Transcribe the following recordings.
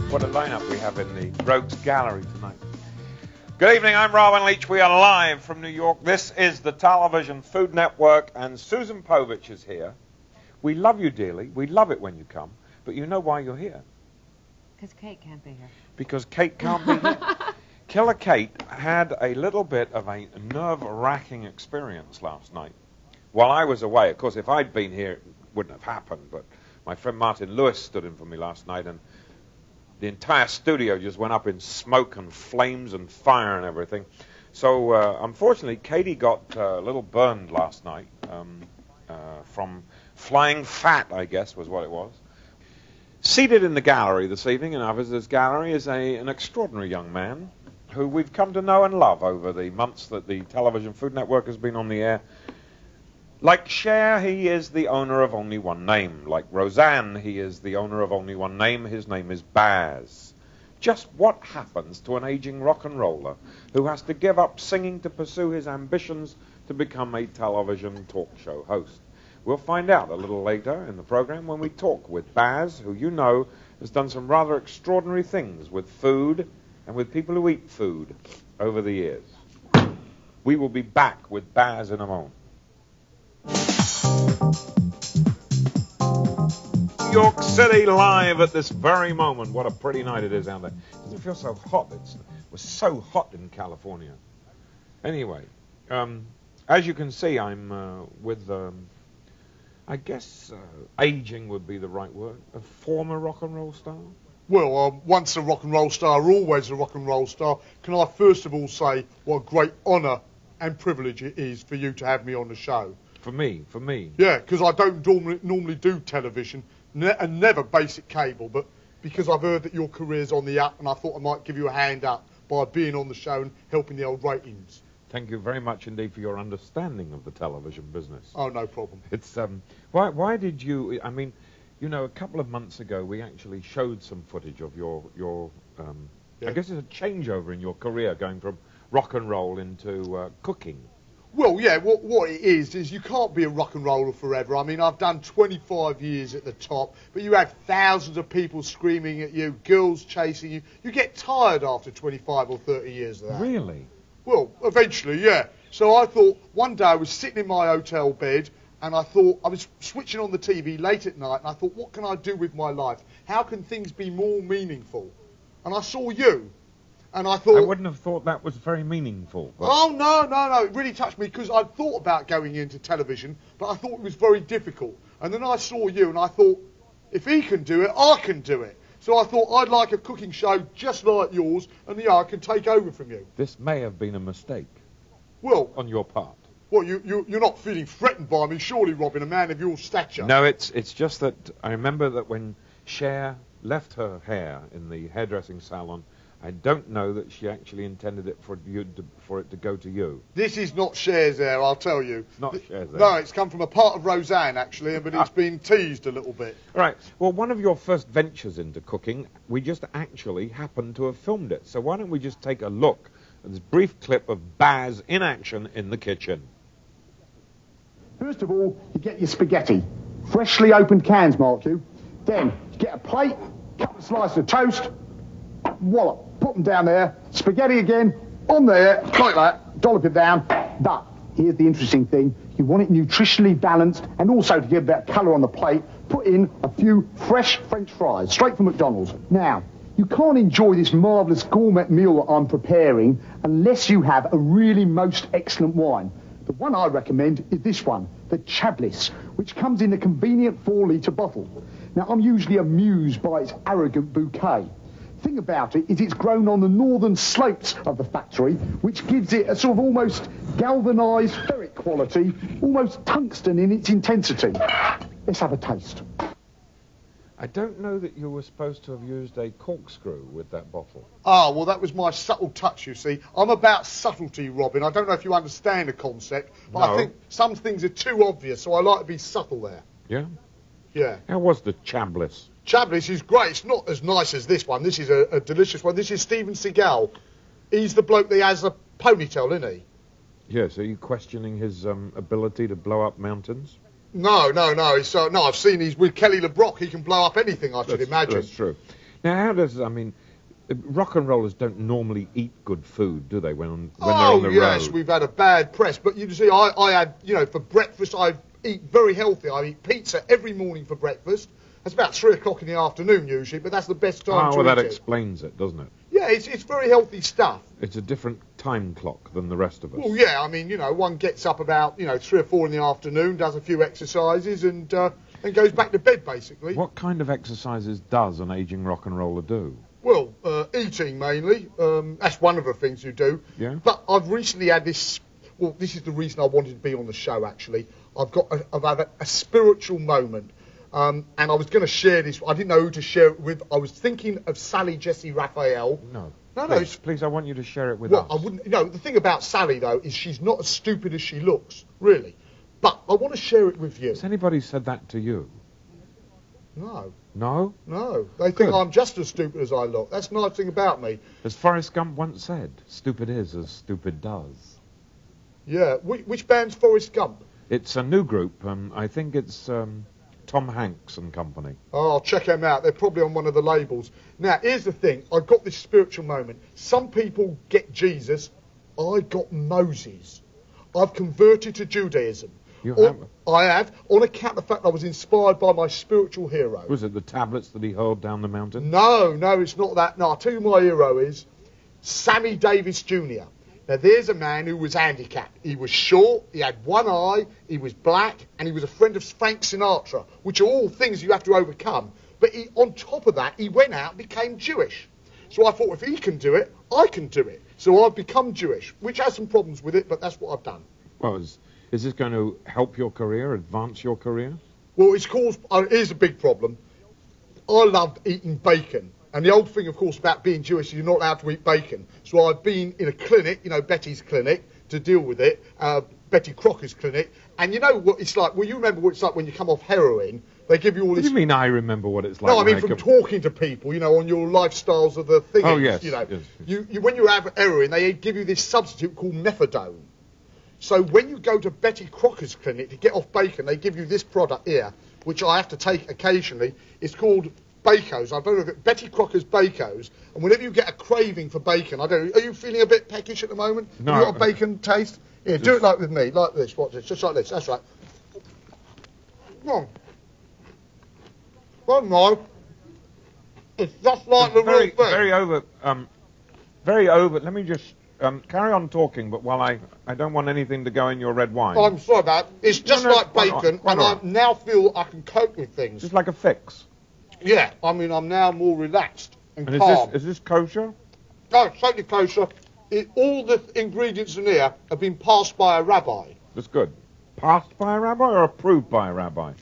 What a lineup we have in the Rogues Gallery tonight. Good evening, I'm Robin Leach. We are live from New York. This is the Television Food Network, and Susan Povich is here. We love you dearly. We love it when you come, but you know why you're here. Because Kate can't be here. Because Kate can't be here. Killer Kate had a little bit of a nerve-wracking experience last night. While I was away, of course, if I'd been here, it wouldn't have happened, but my friend Martin Lewis stood in for me last night, and the entire studio just went up in smoke and flames and fire and everything. So, unfortunately, Katie got a little burned last night from flying fat, I guess, was what it was. Seated in the gallery this evening, in our visitors' gallery, is an extraordinary young man who we've come to know and love over the months that the Television Food Network has been on the air. Like Cher, he is the owner of only one name. Like Roseanne, he is the owner of only one name. His name is Baz. Just what happens to an aging rock and roller who has to give up singing to pursue his ambitions to become a television talk show host? We'll find out a little later in the program when we talk with Baz, who you know has done some rather extraordinary things with food and with people who eat food over the years. We will be back with Baz in a moment. New York City live at this very moment. What a pretty night it is out there. Doesn't it feel so hot? It was so hot in California. Anyway, as you can see, I'm with, I guess aging would be the right word, a former rock and roll star. Well, once a rock and roll star, always a rock and roll star. Can I first of all say what a great honour and privilege it is for you to have me on the show? For me? Yeah, because I don't normally do television, and never basic cable, but because I've heard that your career's on the up, and I thought I might give you a hand up by being on the show and helping the old ratings. Thank you very much indeed for your understanding of the television business. Oh, no problem. It's, why did you, I mean, you know, a couple of months ago we actually showed some footage of your I guess it's a changeover in your career going from rock and roll into cooking. Well, yeah, what it is you can't be a rock and roller forever. I mean, I've done 25 years at the top, but you have thousands of people screaming at you, girls chasing you. You get tired after 25 or 30 years of that. Really? Well, eventually, yeah. So I thought, one day I was sitting in my hotel bed, and I thought, I was switching on the TV late at night, and I thought, what can I do with my life? How can things be more meaningful? And I saw you. And I thought... I wouldn't have thought that was very meaningful. But... Oh, no. It really touched me because I'd thought about going into television, but I thought it was very difficult. And then I saw you and I thought, if he can do it, I can do it. So I thought I'd like a cooking show just like yours, and I can take over from you. This may have been a mistake. Well... On your part. Well, you're not feeling threatened by me, surely, Robin, a man of your stature. No, it's just that I remember that when Cher left her hair in the hairdressing salon, I don't know that she actually intended it for it to go to you. This is not Cher's hair, I'll tell you. It's not Cher's hair. No, it's come from a part of Roseanne, actually, but it's been teased a little bit. Right. Well, one of your first ventures into cooking, we just actually happened to have filmed it. So why don't we just take a look at this brief clip of Baz in action in the kitchen. First of all, you get your spaghetti. Freshly opened cans, mark you. Then, you get a plate, couple of slices of toast, wallop. Put them down there, spaghetti again, on there, like that, dollop it down. But here's the interesting thing. You want it nutritionally balanced, and also to give that colour on the plate, put in a few fresh French fries, straight from McDonald's. Now, you can't enjoy this marvellous gourmet meal that I'm preparing unless you have a really most excellent wine. The one I recommend is this one, the Chablis, which comes in a convenient 4-litre bottle. Now, I'm usually amused by its arrogant bouquet. Thing about it is it's grown on the northern slopes of the factory, which gives it a sort of almost galvanised ferric quality, almost tungsten in its intensity. Let's have a taste. I don't know that you were supposed to have used a corkscrew with that bottle. Ah, well, that was my subtle touch, you see. I'm about subtlety, Robin. I don't know if you understand the concept, but no. I think some things are too obvious, so I like to be subtle there. Yeah? Yeah. How was the Chablis? Chablis is great. It's not as nice as this one. This is a delicious one. This is Steven Seagal. He's the bloke that has a ponytail, isn't he? Yes. Are you questioning his ability to blow up mountains? No. No, I've seen he's with Kelly LeBrock. He can blow up anything, I should imagine. That's true. Now, how does, I mean, rock and rollers don't normally eat good food, do they, when they're Oh, on the yes, road? we've had a bad press. But you see, I had, you know, for breakfast, I eat very healthy. I eat pizza every morning for breakfast. That's about 3 o'clock in the afternoon usually, but that's the best time to well, eat that it. explains it, doesn't it? Yeah, it's very healthy stuff. It's a different time clock than the rest of us. Well, yeah, I mean, you know, one gets up about, 3 or 4 in the afternoon, does a few exercises, and goes back to bed, basically. What kind of exercises does an aging rock and roller do? Well, eating mainly. That's one of the things you do. Yeah. But I've recently had this. Well, this is the reason I wanted to be on the show. Actually, I've had a spiritual moment, and I was going to share this. I didn't know who to share it with. I was thinking of Sally Jesse Raphael. No. No. Please, I want you to share it with Well, us. I wouldn't. No, the thing about Sally though is she's not as stupid as she looks, really. But I want to share it with you. Has anybody said that to you? No. No? No. They think Good. I'm just as stupid as I look. That's the nice thing about me. As Forrest Gump once said, stupid is as stupid does. Yeah. Which band's Forrest Gump? It's a new group. I think it's Tom Hanks and company. Oh, I'll check them out. They're probably on one of the labels. Now, here's the thing. I got this spiritual moment. Some people get Jesus. I got Moses. I've converted to Judaism. You have? I have, on account of the fact I was inspired by my spiritual hero. Was it the tablets that he hurled down the mountain? No, it's not that. No, I'll tell you who my hero is. Sammy Davis Jr. Now, there's a man who was handicapped. He was short, he had one eye, he was black, and he was a friend of Frank Sinatra, which are all things you have to overcome. But on top of that, he went out and became Jewish. So I thought, if he can do it, I can do it. So I've become Jewish, which has some problems with it, but that's what I've done. Well, is this going to help your career, advance your career? Well, it's caused, here's a big problem. I loved eating bacon. And the old thing, of course, about being Jewish is you're not allowed to eat bacon. So I've been in a clinic, Betty's clinic, to deal with it, Betty Crocker's clinic. And you know what it's like? Well, you remember what it's like when you come off heroin. They give you all this... What do you mean I remember what it's like? No, I mean from talking to people, on your lifestyles of the thing. Oh, yes. Yes. You, when you have heroin, they give you this substitute called methadone. So when you go to Betty Crocker's clinic to get off bacon, they give you this product here, which I have to take occasionally. It's called Bacos. I don't know if it, Betty Crocker's Bacos. And whenever you get a craving for bacon, I don't know, are you feeling a bit peckish at the moment? No. Have you got a bacon taste? Yeah, do it like with me, like this. Watch this, just like this. That's right. Come on. Well, no. It's just like the real thing. Very over. Let me just carry on talking, but while I don't want anything to go in your red wine. Oh, I'm sorry about it. It's just like quite bacon, all right, and I now feel I can cope with things. Just like a fix. Yeah, I mean, I'm now more relaxed and And calm. is this kosher? No, it's totally kosher. All the ingredients in here have been passed by a rabbi. That's good. Passed by a rabbi or approved by a rabbi?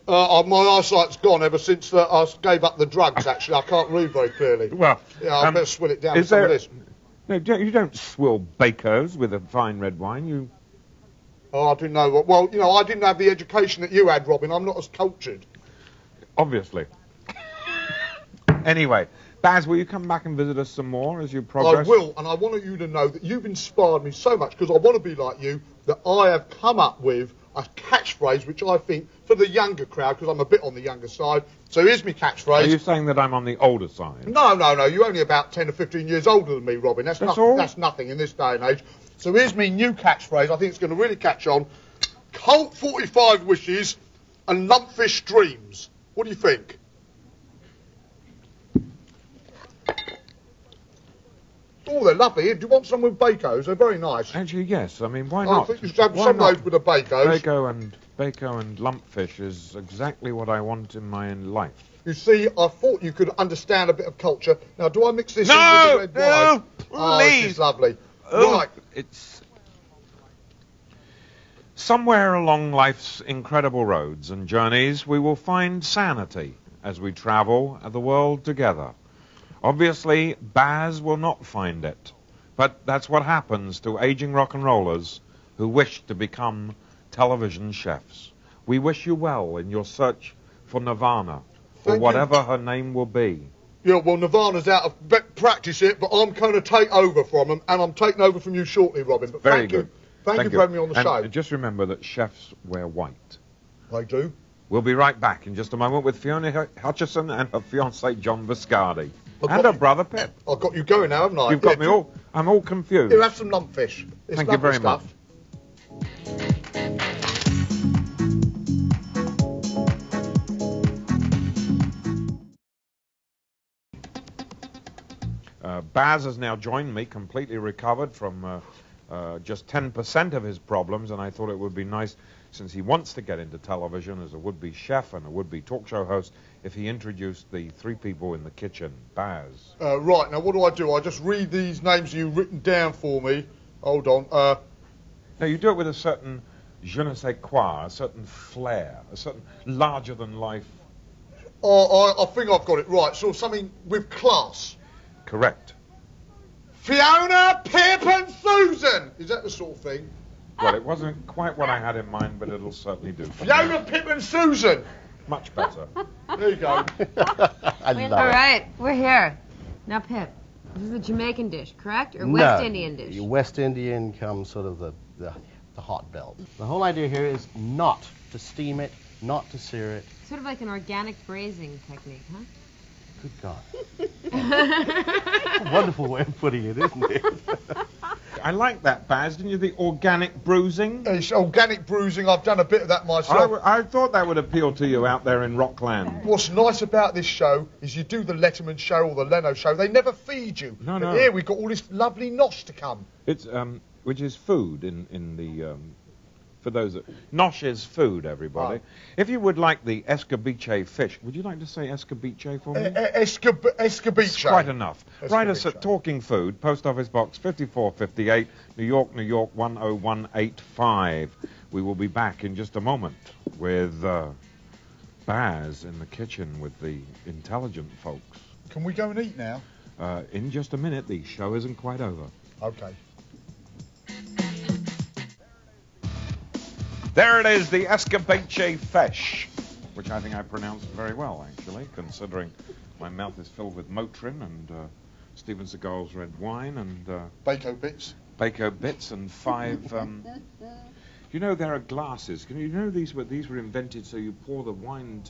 My eyesight's gone ever since I gave up the drugs, actually. I can't read very clearly. Well, Yeah, I better swill it down with some of this. No, you don't swill Bacos with a fine red wine. You. Oh, I didn't know what... Well, I didn't have the education that you had, Robin. I'm not as cultured. Obviously. Anyway, Baz, will you come back and visit us some more as you progress? I will, and I want you to know that you've inspired me so much, because I want to be like you, that I have come up with a catchphrase which I think, for the younger crowd, because I'm a bit on the younger side, so here's my catchphrase. Are you saying that I'm on the older side? No, you're only about 10 or 15 years older than me, Robin. That's all? That's nothing in this day and age. So here's my new catchphrase. I think it's going to really catch on. Colt 45 wishes and lumpfish dreams. What do you think? Oh, they're lovely. Do you want some with Bacos? They're very nice. Actually, yes. I mean, why I not? think you should have Why some not? of those with the Bacos. Bacon and lumpfish is exactly what I want in my life. You see, I thought you could understand a bit of culture. Now, do I mix this in No, with the red wine? no, Oh, this please. is lovely. Oh, Right. it's somewhere along life's incredible roads and journeys we will find sanity as we travel the world together. Obviously, Baz will not find it, but that's what happens to aging rock and rollers who wish to become television chefs. We wish you well in your search for Nirvana, or Thank you. whatever her name will be. Yeah, well, Nirvana's out of practice it, but I'm going to take over from them, and I'm taking over from you shortly, Robin. But Very thank good. you. Thank you for having me on the and show. Just remember that chefs wear white. I do. We'll be right back in just a moment with Fiona Hutchison and her fiancé John Viscardi. And her brother Pip. I've got you going now, haven't I? You've got me all... I'm all confused. Here, have some lumpfish. It's Thank you very stuff. much. Baz has now joined me, completely recovered from just 10% of his problems, and I thought it would be nice, since he wants to get into television as a would-be chef and a would-be talk show host, if he introduced the three people in the kitchen. Baz. Right, now what do? I just read these names you've written down for me. Hold on. Now, you do it with a certain je ne sais quoi, a certain flair, a certain larger-than-life... I think I've got it right. So something with class. Correct. Fiona, Pip and Susan! Is that the sort of thing? Well, it wasn't quite what I had in mind, but it'll certainly do. Fiona, Pip and Susan! Much better. There you go. I love All it. right, we're here. Now, Pip, this is a Jamaican dish, correct? Or West Indian dish? West Indian comes sort of the hot belt. The whole idea here is not to steam it, not to sear it. Sort of like an organic braising technique, huh? Good God. Wonderful way of putting it, isn't it? I like that, Baz. Didn't you? The organic bruising? It's organic bruising. I've done a bit of that myself. I thought that would appeal to you out there in Rockland. What's nice about this show is you do the Letterman show or the Leno show, they never feed you. No, But no. here we've got all this lovely nosh to come. It's which is food in the for those that nosh is food, everybody. Right. If you would like the escabeche fish, would you like to say escabeche for me? Escabeche. Quite enough. Write us Escabeche. at Talking Food, Post Office Box 5458, New York, New York 10185. We will be back in just a moment with Baz in the kitchen with the intelligent folks. Can we go and eat now? In just a minute. The show isn't quite over. Okay. There it is, the escabeche fish, which I think I pronounced very well, actually, considering my mouth is filled with Motrin and Steven Seagal's red wine and Bacon bits. Baco bits and 5. You know, there are glasses. You know these were invented so you pour the wine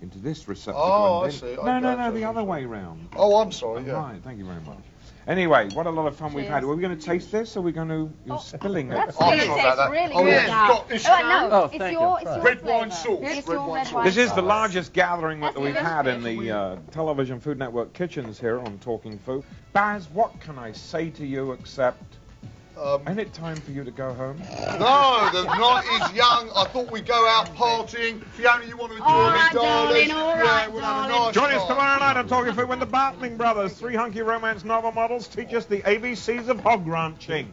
into this receptacle. Oh, and I then- see. No, the other way round. Oh, I'm sorry, yeah. Right, thank you very much. Anyway, what a lot of fun we've had. Are we going to taste this, or are we going to... You're spilling it. That's Oh, really sorry about that. really Oh, good yeah, now. you've got this- no, Oh, it's thank your, you. it's your Red wine flavour. sauce. It's Red your wine red sauce. wine This is the sauce. largest gathering that That's we've good. had in the Television Food Network kitchens here on Talking Food. Baz, what can I say to you except... Ain't it time for you to go home? No, the night is young. I thought we'd go out partying. Fiona, you want to join All me, right, darling? darling, all Yeah, right, we'll have a darling. nice Join us time. tomorrow night on Talking Food when the Bartling brothers, three hunky romance novel models, teach us the ABCs of hog ranching.